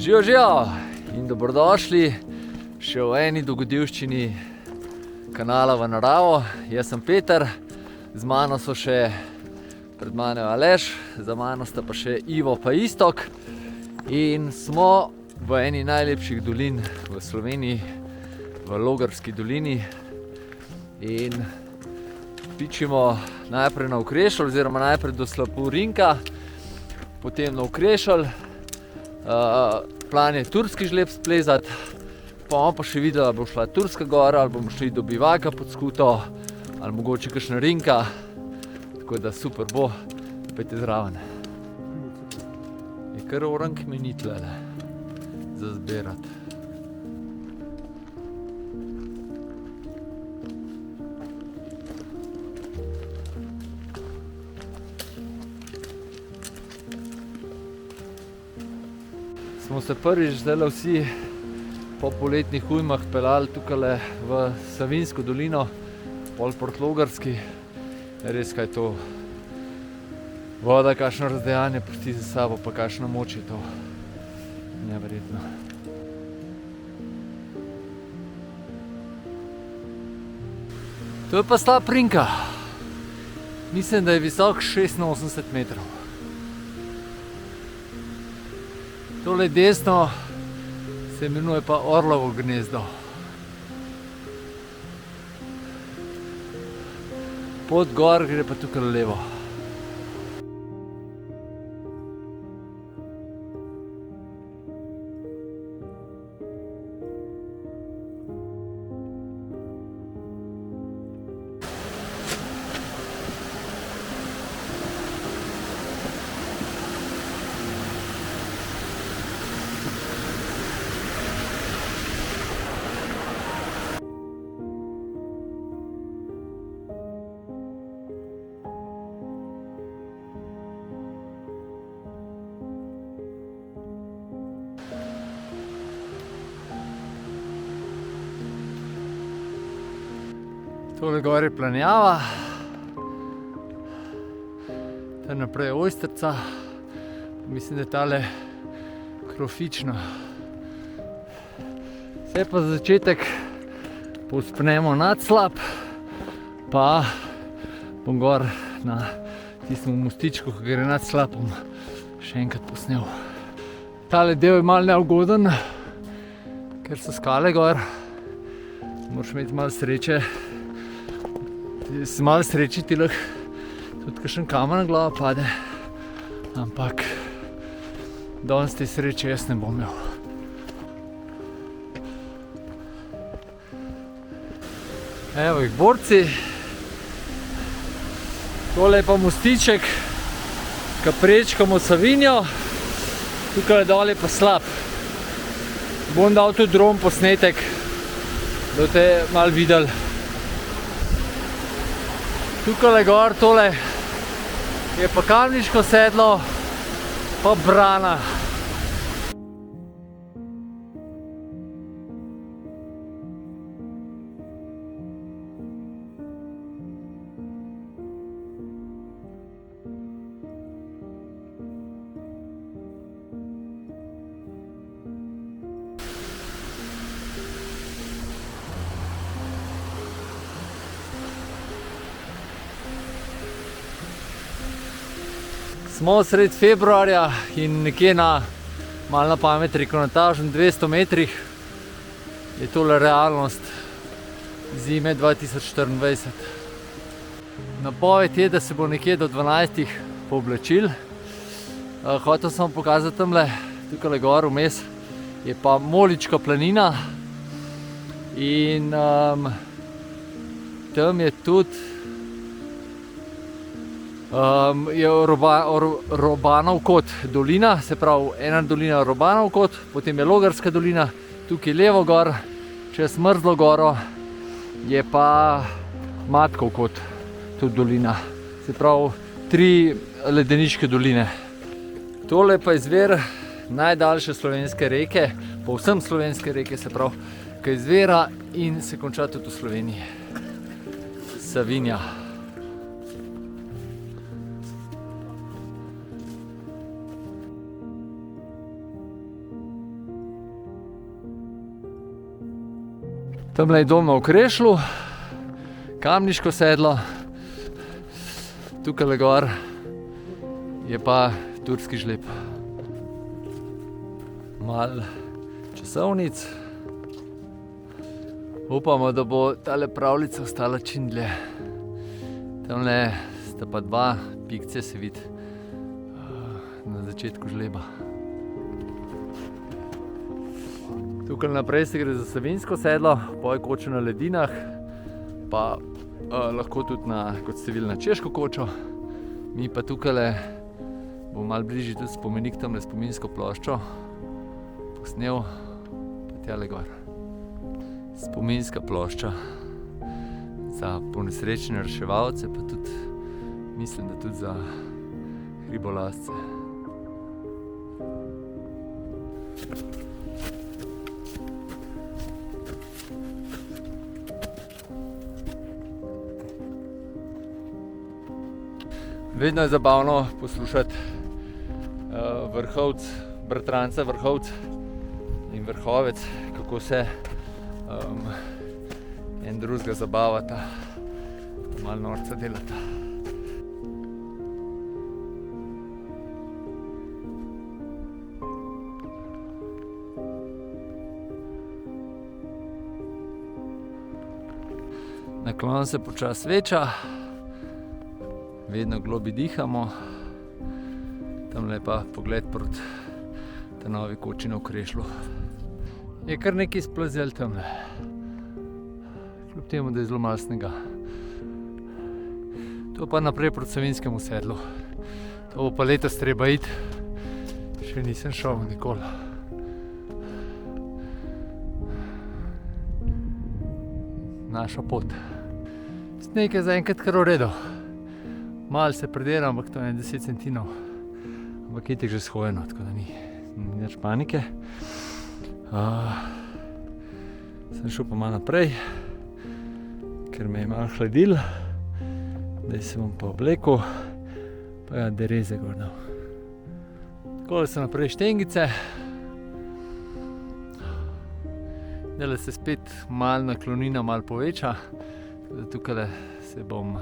Živijo in dobrodošli še v eni dogodivščini kanala V naravo. Jaz sem Peter, z mano so še pred mano Aleš, za mano sta pa še Ivo pa Iztok. In smo v eni najlepših dolin v Sloveniji, v Logarski dolini. In pičimo najprej na Okrešelj, oziroma najprej do Slapurinka, potem na Okrešelj. Plan je turski žleb splezati, pa bomo pa še videli, ali bo šla Turska gora, ali bomo šli do bivaka pod skuto, ali mogoče kakšna rinka. Tako da super bo, pojte zraven. Je kar orang meni tlele za zbirati. Smo se prvič zdajle vsi po poletnih ujmah peljali tukaj v Savinjsko dolino, pol proti Logarski. Res kaj to voda, kakšno razdejanje pusti za sabo, pa kakšna moč je to. Neverjetno. To je pa Slaprinka. Mislim, da je visok 86 metrov. Tole desno se imenuje pa Orlovo gnezdo. Pot gor gre pa tukaj levo. Tole gor je planjava, tam naprej je Ojstrica, mislim, da je tale Krofično. Zdaj pa za začetek povzpnemo nad slap, pa bom gor na tistem mostičku, ki gre nad slapom, še enkrat posnel. Tale del je malo neugoden, ker so skale gor, moraš imeti malo sreče. Z malo sreči ti lahko tudi kakšen kamen na glavo pade, ampak danes te sreče jaz ne bom imel. Evo jih borci. Tole je pa mostiček, ki prečkamo Savinjo, tukaj dol je pa slap. Bom dal tudi dron posnetek, da boste malo videli. Tukaj gor tole je pa Kamniško sedlo, pa brana. Smo sred februarja in nekje na, malo na pamet rekel, na tažen 200 metrih je tole realnost zime 2024. Napoved je, da se bo nekje do 12 pooblačil. Hotel sem pokazati tamle, tukaj gor vmes je pa Molička planina in tam je tudi je Robanov kot dolina, se pravi ena dolina Robanov kot, potem je Logarska dolina, tukaj levo gor, čez Mrzlo goro je pa Matkov kot, tudi dolina, se pravi 3 ledeniške doline. Tole pa je izvir najdaljše slovenske reke, povsem slovenske reke, se pravi, ki izvira in se konča tudi v Sloveniji. Savinja. Tamle je dom na Okrešlju, Kamniško sedlo, tukaj gor je pa turski žleb. Malo časovnic. Upamo, da bo tale pravljica ostala čim dlje. Tamle sta pa dva pikce, se vidi na začetku žleba. Tukaj naprej se gre za Savinjsko sedlo, poj kočo na ledinah, pa lahko tudi kot ste videli na Češko kočo. Mi pa tukaj bomo malo bližje tudi spomenik, tamle spominsko ploščo posnel, pa tjale gor. Spominska plošča za ponesrečene reševalce, pa tudi, mislim, da tudi za hribolazce. Vedno je zabavno poslušati vrhovec, bratranca vrhovec in vrhovec, kako se en drugega zabavata, malo norca delata. Naklon se počasi veča, vedno globlje dihamo. Tamle pa pogled proti ta novi koči na Okrešlju. Je kar nekaj splazel tamle, kljub temu, da je zelo malo snega. To pa naprej proti Savinjskemu sedlu. To bo pa letos treba iti, še nisem šel nikoli. Naša pot. Sneg je zaenkrat kar v redu. Malo se predela, ampak to je 10 centinov. Ampak itek že shojeno, tako da ni nič panike. Sem šel pa malo naprej, ker me je malo hladil. Zdaj se bom pa oblekel, pa ja, dereze gor dal. Takole so naprej Štengice. Zdajle se spet malo naklonina malo poveča, tako da tukaj se bom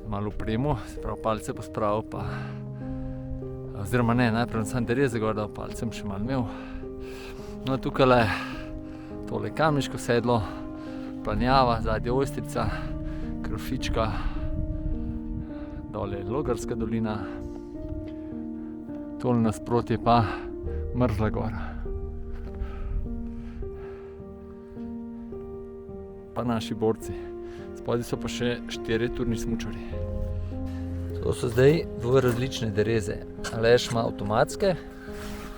malo upremil, se pravi palce pospravil pa, oziroma ne, najprej bom sam dereze gor dal, palcem še malo imel. No, tukaj tole Kamniško sedlo, Planjava, zadnja Ojstrica, Krofička, dole Logarska dolina, tole nasprotje pa Mrzla gora. Pa naši borci. Spodaj so pa še 4 turni smučarji. To so zdaj dve različne dereze. Aleš ima avtomatske,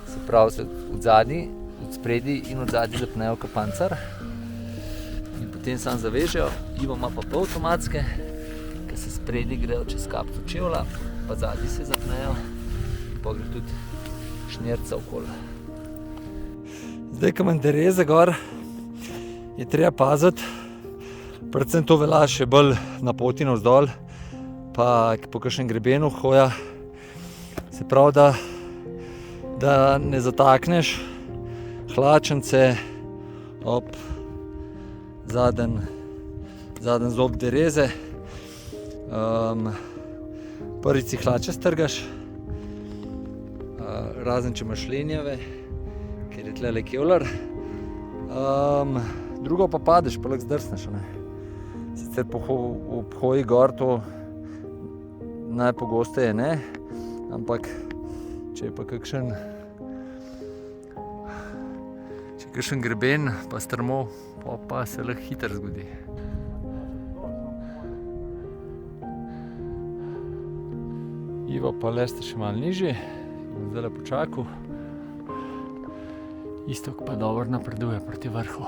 se pravi se od zadnji, od spredi in od zadnji zapnejo kapancar in potem sam zavežejo. Ivo ima pa polavtomatske, ki se spredi grejo čez kapco čevlja, pa zadnji se zapnejo in pa gre tudi šnjerca okoli. Zdaj, ko imam dereze gor, je treba paziti, predvsem to velja še bolj na poti navzdol, pa po kakšnem grebenu hoja. Se pravi, da ne zatakneš hlačence ob zadnji zob dereze. Prvič si hlače strgaš, razen če imaš lenjave, ker je tlele kevlar. Drugo pa padeš, pa lahko zdrsneš. Sicer ob hoji gor to najpogosteje ne, ampak če je pa kakšen greben pa strmo, pa se lahko hitro zgodi. Ivo pa leste še malo nižje, bom zdajle počakal. Iztok pa dobro napreduje proti vrhu.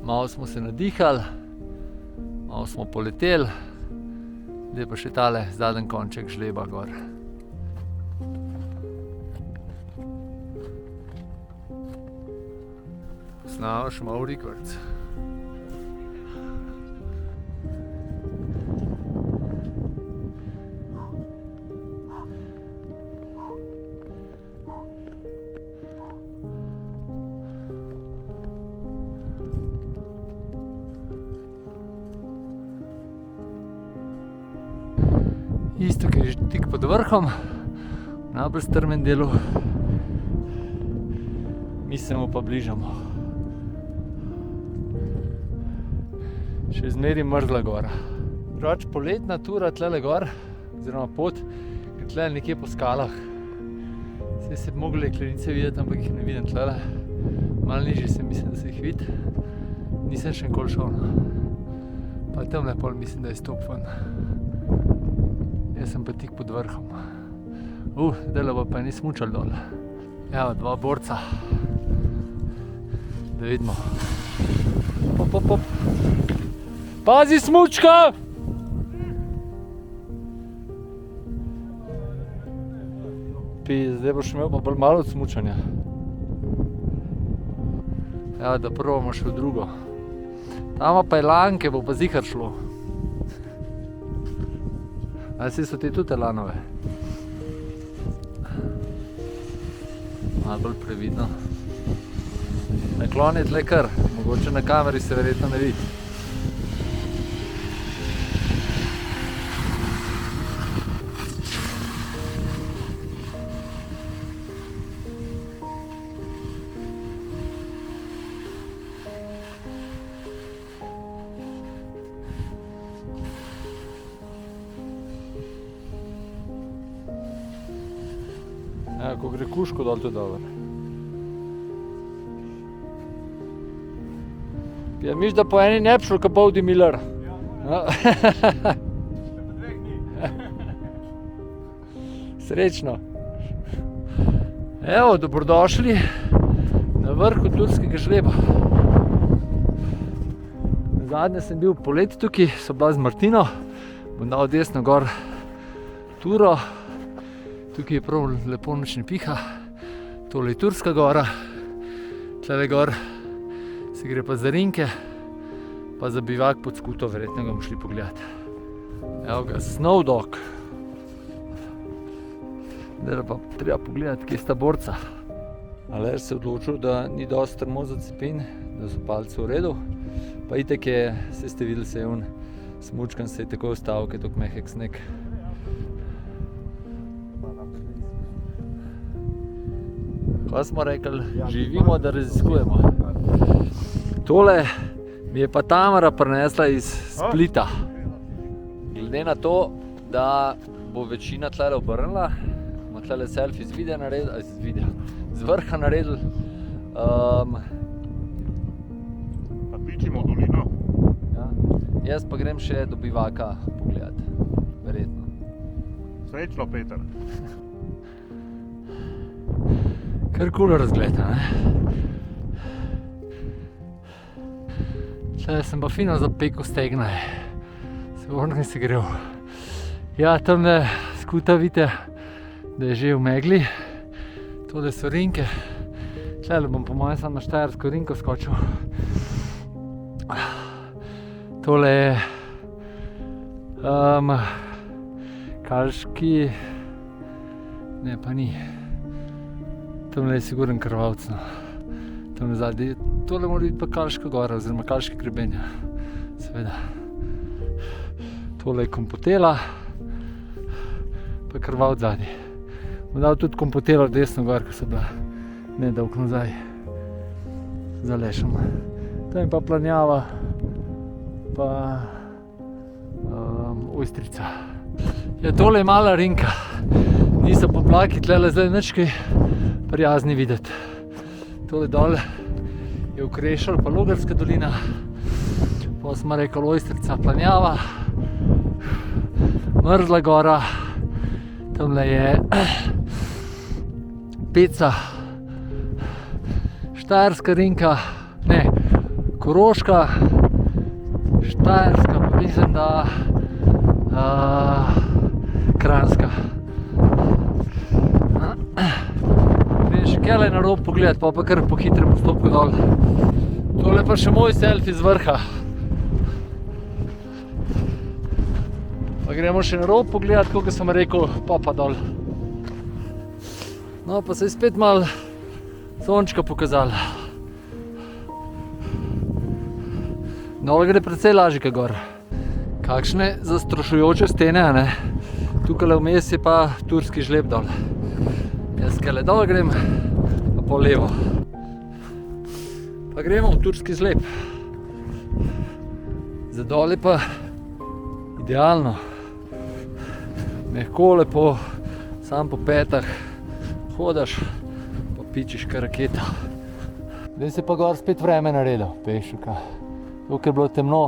Malo smo se nadihali, malo smo poleteli, zdaj pa še tale zadnji konček žleba gor. Posnamo še malo rikvarc. Iztok je že tik pod vrhom, v najbolj strmem delu. Mi se mu pa bližamo. Še zmeri mrzla gora. Drugače poletna tura tlele gor, oziroma pot, ker tle nekje po skalah. Saj se bi mogli jeklenice videti, ampak jih ne vidim tlele. Malo nižje se mislim, da se jih vidi. Nisem še nikoli šel, no. Pa tamle pol mislim, da je stop ven. Jaz sem pa tik pod vrhom. Zdajle pa ni smučal dol. Evo, 2 borca. Da vidimo. Hop. Pazi smučka! Zdaj boš imel pa bolj malo od smučanja. Evo, da probamo še v drugo. Tamo pa je lanke, bo pa zihar šlo. A saj so te tudi lanove. Malo bolj previdno. Naklon je tle kar, mogoče na kameri se verjetno ne vidi. Ko gre kuško dol, to je dobro. Ja, misliš, da po eni ne bi šel, ka Bovdi Miller? Ja. Srečno. Evo, dobrodošli na vrhu Turskega žleba. Nazadnje sem bil poleti tukaj, so bila z Martino. Bom dal desno gor turo. Tukaj je prav lepo noč ne piha. Tole je Turska gora. Tlele gor se gre pa za Rinke, pa za bivak pod Skuto, verjetno ga bomo šli pogledati. Evo ga, Snow Dog. Zdaj pa treba pogledati, kje sta borca. Aleš se je odločil, da ni dosti strmo za cepin, da so palce v redu. Pa itek je, se ste videli, se je on smučkan, se je tako ustavil, ker je tako mehek sneg. Kaj smo rekli, živimo, da raziskujemo. Tole mi je pa Tamara prinesla iz Splita. Glede na to, da bo večina tlele obrnila, bomo tlele selfie z vrha naredili. Pa pičimo dolino. Ja. Jaz pa grem še do bivaka pogledati, verjetno. Srečno, Peter. Kar kul razgled, ne? Tle sem pa fino zapekel stegne. Se vrnem se grel. Ja, tamle Skuta vidite, da je že v megli. Tole so Rinke. Tlele bom po mojem sam na Štajersko Rinko skočil. Tole je Kalški... Ne, pa ni. Tamle je siguren Krvavc, no. Tamle zadnji. Tole mora biti pa Kalška gora, oziroma Kalški grebenja. Seveda. Tole je Kompotela, pa Krvavc zadnji. Bom dal tudi Kompotelo desno gor, ko so bila nedolgo nazaj za Lešom. Tam je pa Planjava, pa Ojstrica. Ja, tole je mala Rinka. Niso poplaki, tlele zdaj nič kaj prijazni videti. Tole dol je Ukrešelj, pa Logarska dolina. Pa smo rekli Ojstrica, Planjava, Mrzla gora, tamle je Peca, Štajerska Rinka, ne, Koroška, Štajerska, pa mislim, da Kranjska. Grem še kjale na rob pogledat, pa kar po hitrem postopku dol. Tole pa še moj selfie z vrha. Pa gremo še na rob pogledat, kot sem rekel, pa dol. No, pa se je spet malo sončka pokazala. Dol gre precej lažje kot gor. Kakšne zastrašujoče stene, a ne? Tukaj vmes je pa turski žleb dol. Jaz kjale dol grem, pa po levo. Pa gremo v turski žleb. Za dol je pa idealno. Mehko, lepo, sam po petah hodaš, pa pičiš kar raketa. Zdaj se pa gor spet vreme naredil, pešuka. Tukaj je bilo temno.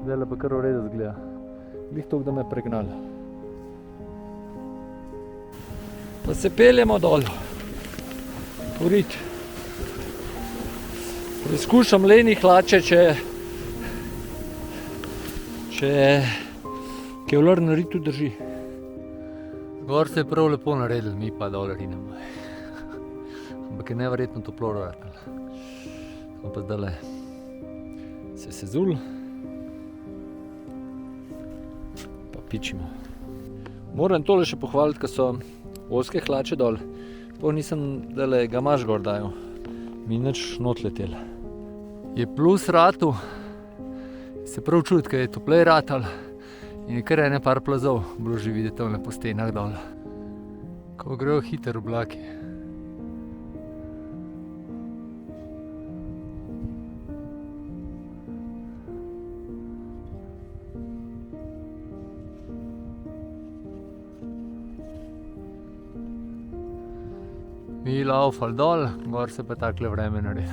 Zdaj pa kar v redu zgleda. Glih toliko, da me je pregnalo. Pa se peljemo dol. Porit. Preizkušam leni hlače, če kevlar na ritu drži. Gor se je prav lepo naredil, mi pa dol rinemo. Ampak je neverjetno toplo ratalo. Pa zdajle se sezul, pa pičimo. Moram tole še pohvaliti, ker so ozke hlače dol. Pa nisem zdajle gamaš gor dajal, mi nič not letel. Je plus ratu, se prav čuti, ker je toplej ratal in je kar ene par plazov bilo že videti tamle po stenah dol. Ko grejo hiter oblaki. Mi laufali dol, gor se pa takle vreme naredil.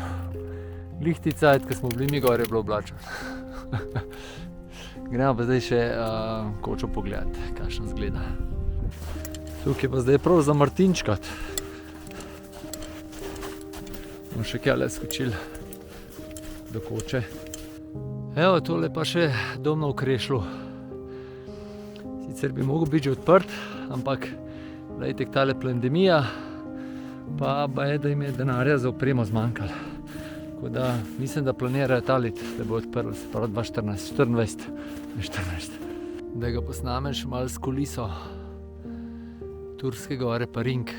Lihti cajt, ko smo bili mi gor, je bilo oblačno. Gremo pa zdaj še kočo pogledati, kakšen zgleda. Tukaj pa zdaj prav za Martinčkat. Bomo še kjale skočili do koče. Evo, tole pa še dom na Okrešlju. Sicer bi mogel biti že odprt, ampak glejte, tale pandemija, pa je, da jim je denarja za opremo zmanjkalo. Tako da mislim, da planirajo ta let, da bo odprl, se pravi 2024. Da ga posnamem še malo s kuliso Turske gore pa Ring.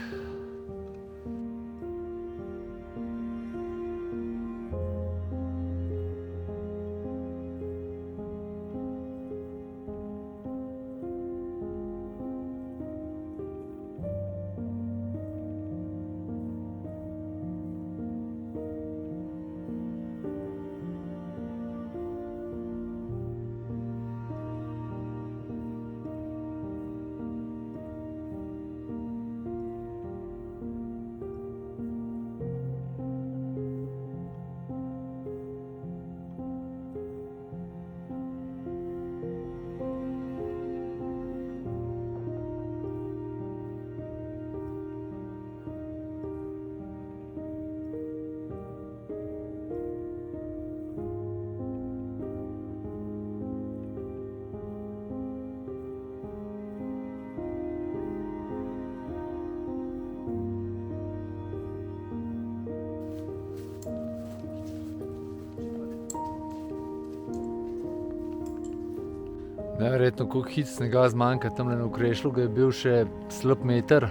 Neverjetno, koliko hit snega zmanjka tamle na Okrešlju, ga je bil še slab meter,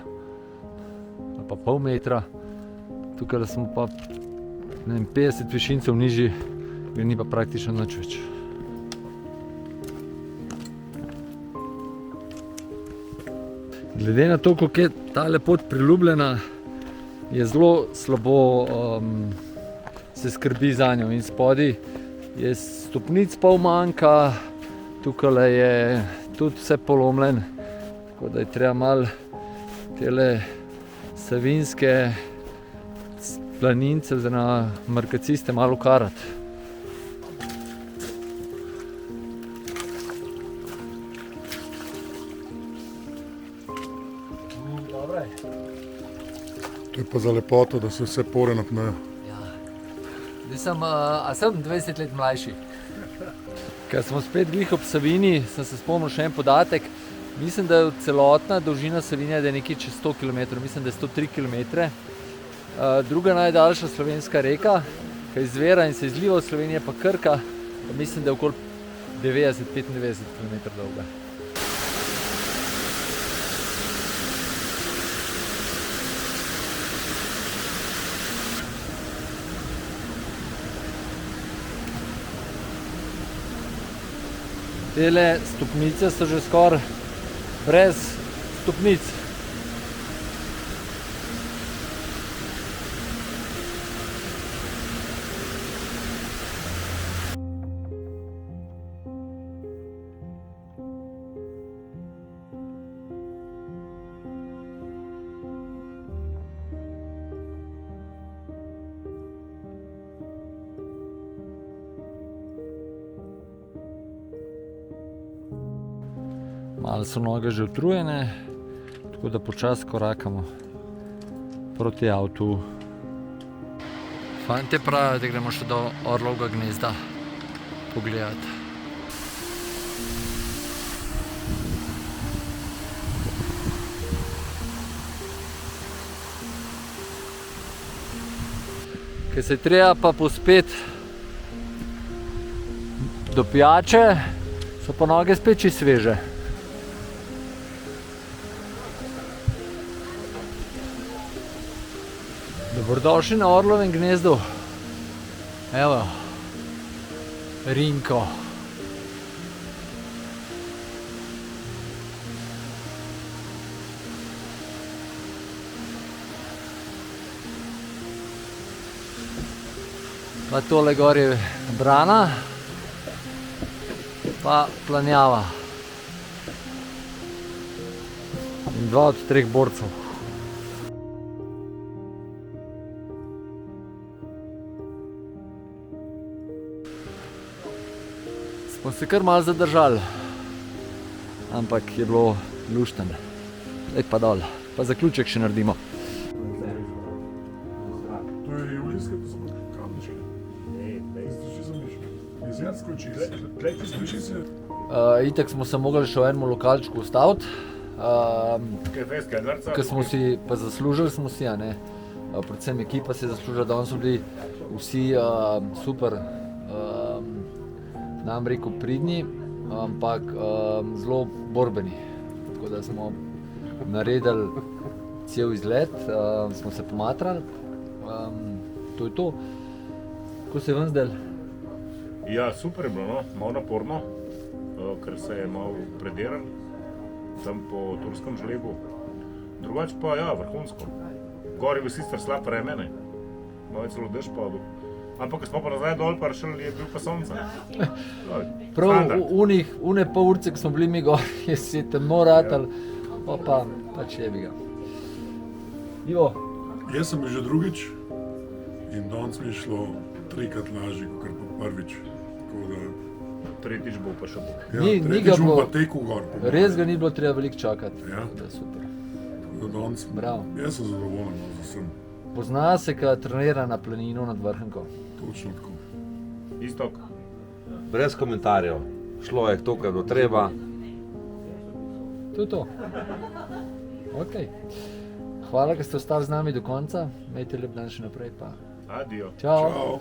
ali pa pol metra. Tukaj smo pa 50 višincev nižji, ga ni pa praktično nič več. Glede na to, koliko je tale pot priljubljena, je zelo slabo se skrbi za njo. In spodaj je stopnic pol manjka, tukaj je tudi vse polomljen, tako da je treba malo tele savinske planince oziroma markaciste malo ukarati. To je pa za lepoto, da se vse pore napnejo. Ja. A sem 20 let mlajši. Ker smo spet glih ob Savinji, sem se spomnil še en podatek. Mislim, da je celotna dolžina Savinje da je nekje čez 100 km, mislim, da je 103 km. Druga najdaljša slovenska reka, ki izvira in se izliva v Sloveniji, pa Krka, pa mislim, da je okoli 90-95 km dolga. Tele stopnice so že skoraj brez stopnic. Malo so noge že utrujene, tako da počasi korakamo proti avtu. Fantje pravijo, da gremo še do Orlovega gnezda pogledati. Ker se je treba pa povzpeti do pijače, so pa noge spet čisto sveže. Dobrodošli na Orlovem gnezdu. Evo, Rinko. Pa tole gor je brana, pa planjava. In 2 od 3 borcev. Smo se kar malo zadržali, ampak je bilo lušten. Ej pa dol, pa zaključek še naredimo. To je julijska, to so kamničke. Zdrži za mišljo. Jezersko čisto. Kleki zdrži se. Itak smo se mogli še v enem lokalčku ustaviti. Ker smo si pa zaslužili, smo si, a ne. Predvsem ekipa si je zaslužila, danes so bili vsi super, nam rekel pridni, ampak zelo borbeni. Tako da smo naredili cel izlet, smo se pomatrali, to je to. Kako se je vam zdelo? Ja, super je bilo, no? Malo naporno, ker se je malo prediral tam po turskem žlebu. Drugače pa ja, vrhunsko. Gor je bil sicer slab vreme, ne? Malo je celo dež padel. Ampak ko smo pa nazaj dol prišli, je bil pa sonce. Prav une pol urce, ko smo bili mi gor, je se temno ratal, pa pač je bi ga. Ivo? Jaz sem bil že drugič in danes mi je šlo 3krat lažje, kot pa prvič. Tako da... Tretjič bo pa še bo. Ja, Ni tretjič ga bom bilo- pa tekel gor. po mojem. Res ga ni bilo treba veliko čakati. Ja. Da, super. Tako da danes... Bravo. Jaz sem zadovoljen z vsem. Pozna se, ko trenira na planino nad Vrhnko. Točno tako. Istok. Brez komentarjev. Šlo je to, kar je bilo treba. To je to. Ok. Hvala, ker ste ostali z nami do konca. Imejte lep dan še naprej, pa Adijo. čau. Čau.